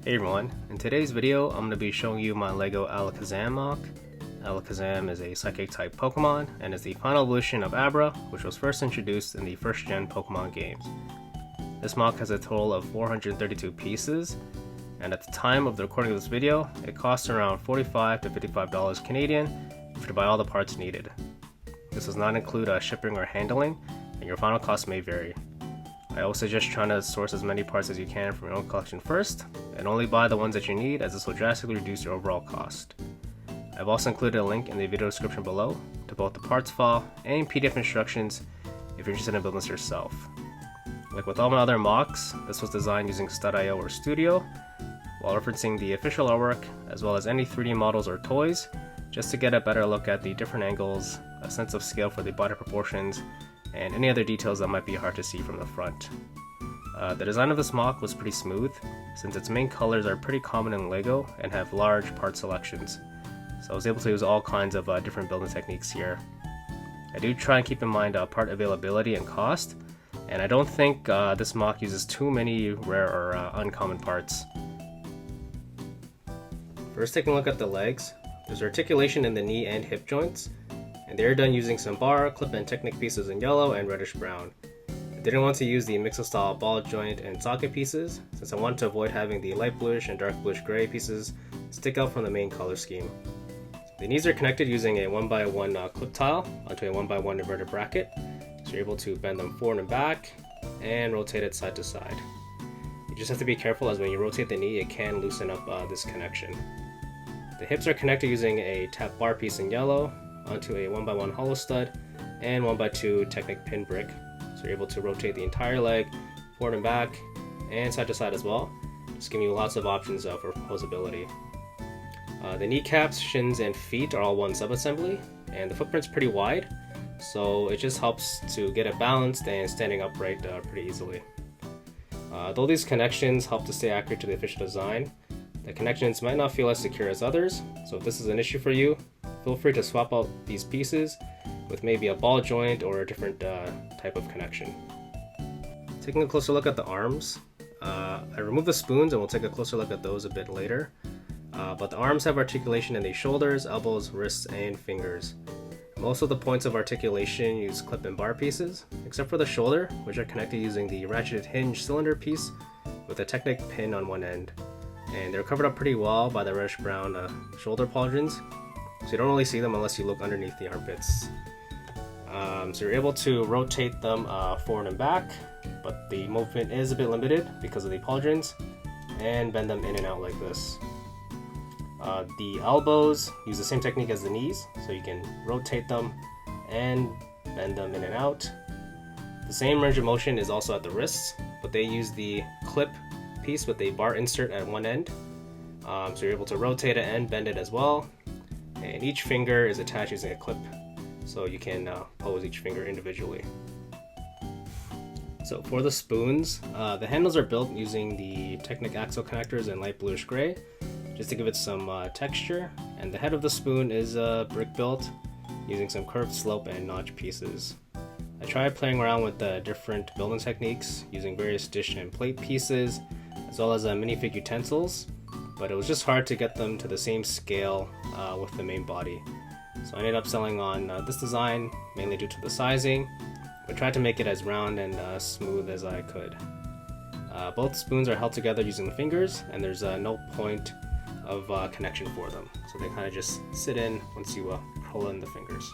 Hey everyone, in today's video I'm going to be showing you my LEGO Alakazam MOC. Alakazam is a psychic type Pokemon and is the final evolution of Abra, which was first introduced in the first gen Pokemon games. This MOC has a total of 432 pieces, and at the time of the recording of this video, it costs around $45 to $55 Canadian if you buy all the parts needed. This does not include shipping or handling, and your final cost may vary. I always suggest trying to source as many parts as you can from your own collection first, and only buy the ones that you need, as this will drastically reduce your overall cost. I've also included a link in the video description below to both the parts file and PDF instructions if you're interested in building this yourself. Like with all my other MOCs, this was designed using Stud.io or Studio, while referencing the official artwork as well as any 3D models or toys, just to get a better look at the different angles, a sense of scale for the body proportions, and any other details that might be hard to see from the front. The design of this MOC was pretty smooth, since its main colors are pretty common in LEGO and have large part selections, so I was able to use all kinds of different building techniques here. I do try and keep in mind part availability and cost, and I don't think this MOC uses too many rare or uncommon parts. First, taking a look at the legs, there's articulation in the knee and hip joints, and they're done using some bar, clip, and Technic pieces in yellow and reddish brown. I didn't want to use the mixo style ball joint and socket pieces, since I wanted to avoid having the light bluish and dark bluish gray pieces stick out from the main color scheme. The knees are connected using a 1x1 clip tile onto a 1x1 inverted bracket, so you're able to bend them forward and back and rotate it side to side. You just have to be careful, as when you rotate the knee it can loosen up this connection. The hips are connected using a tap bar piece in yellow onto a 1x1 hollow stud and 1x2 Technic pin brick, so you're able to rotate the entire leg forward and back and side to side as well, just giving you lots of options for posability. The kneecaps, shins, and feet are all one subassembly, and the footprint's pretty wide, so it just helps to get it balanced and standing upright pretty easily. Though these connections help to stay accurate to the official design, the connections might not feel as secure as others, so if this is an issue for you, feel free to swap out these pieces with maybe a ball joint or a different type of connection. Taking a closer look at the arms, I removed the spoons and we'll take a closer look at those a bit later. But the arms have articulation in the shoulders, elbows, wrists, and fingers. Most of the points of articulation use clip and bar pieces, except for the shoulder, which are connected using the ratcheted hinge cylinder piece with a Technic pin on one end. And they're covered up pretty well by the reddish brown shoulder pauldrons, so you don't really see them unless you look underneath the armpits. So you're able to rotate them forward and back, but the movement is a bit limited because of the pauldrons, and bend them in and out like this. The elbows use the same technique as the knees, so you can rotate them and bend them in and out. The same range of motion is also at the wrists, but they use the clip piece with a bar insert at one end, so you're able to rotate it and bend it as well. And each finger is attached using a clip, so you can pose each finger individually. So for the spoons, the handles are built using the Technic axle connectors in light bluish gray, just to give it some texture, and the head of the spoon is brick built using some curved slope and notch pieces. I tried playing around with the different building techniques using various dish and plate pieces as well as minifig utensils, but it was just hard to get them to the same scale with the main body. So I ended up selling on this design mainly due to the sizing, but tried to make it as round and smooth as I could. Both spoons are held together using the fingers, and there's no point of connection for them, so they kind of just sit in once you pull in the fingers.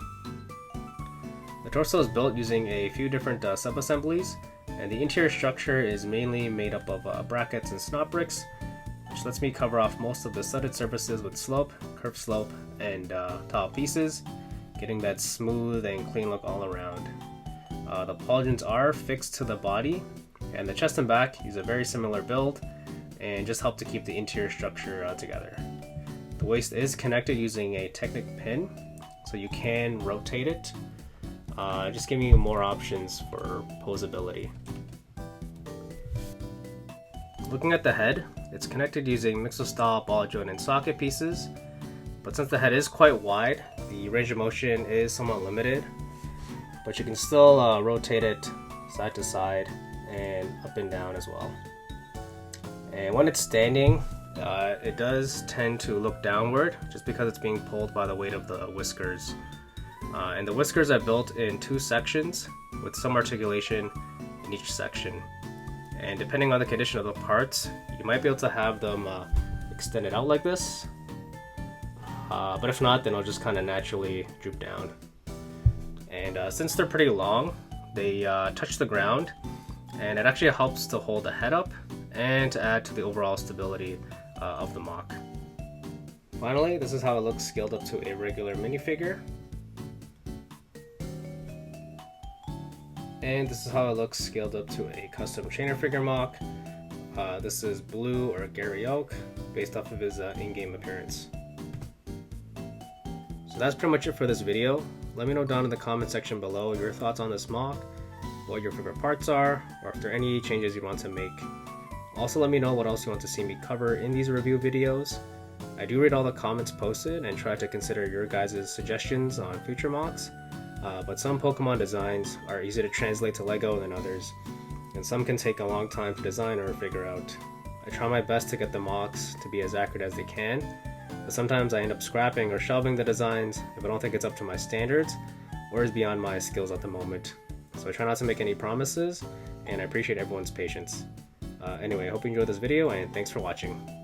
The torso is built using a few different sub-assemblies, and the interior structure is mainly made up of brackets and snot bricks, which lets me cover off most of the studded surfaces with slope, curved slope, and tile pieces, getting that smooth and clean look all around. The pauldrons are fixed to the body, and the chest and back use a very similar build and just help to keep the interior structure together. The waist is connected using a Technic pin, so you can rotate it, just giving you more options for posability. Looking at the head, it's connected using mixo style ball joint and socket pieces, but since the head is quite wide, the range of motion is somewhat limited, but you can still rotate it side to side and up and down as well. And when it's standing, It does tend to look downward just because it's being pulled by the weight of the whiskers. And the whiskers are built in 2 sections with some articulation in each section. And depending on the condition of the parts, you might be able to have them extended out like this. But if not, then it'll just kind of naturally droop down. And since they're pretty long, they touch the ground, and it actually helps to hold the head up and to add to the overall stability of the MOC. Finally, this is how it looks scaled up to a regular minifigure. And this is how it looks scaled up to a custom trainer figure MOC. This is Blue, or Gary Oak, based off of his in-game appearance. So that's pretty much it for this video. Let me know down in the comment section below your thoughts on this MOC, what your favorite parts are, or if there are any changes you want to make. Also, let me know what else you want to see me cover in these review videos. I do read all the comments posted and try to consider your guys' suggestions on future MOCs, but some Pokemon designs are easier to translate to LEGO than others, and some can take a long time to design or figure out. I try my best to get the MOCs to be as accurate as they can, but sometimes I end up scrapping or shelving the designs if I don't think it's up to my standards or is beyond my skills at the moment. So I try not to make any promises, and I appreciate everyone's patience. Anyway, I hope you enjoyed this video, and thanks for watching.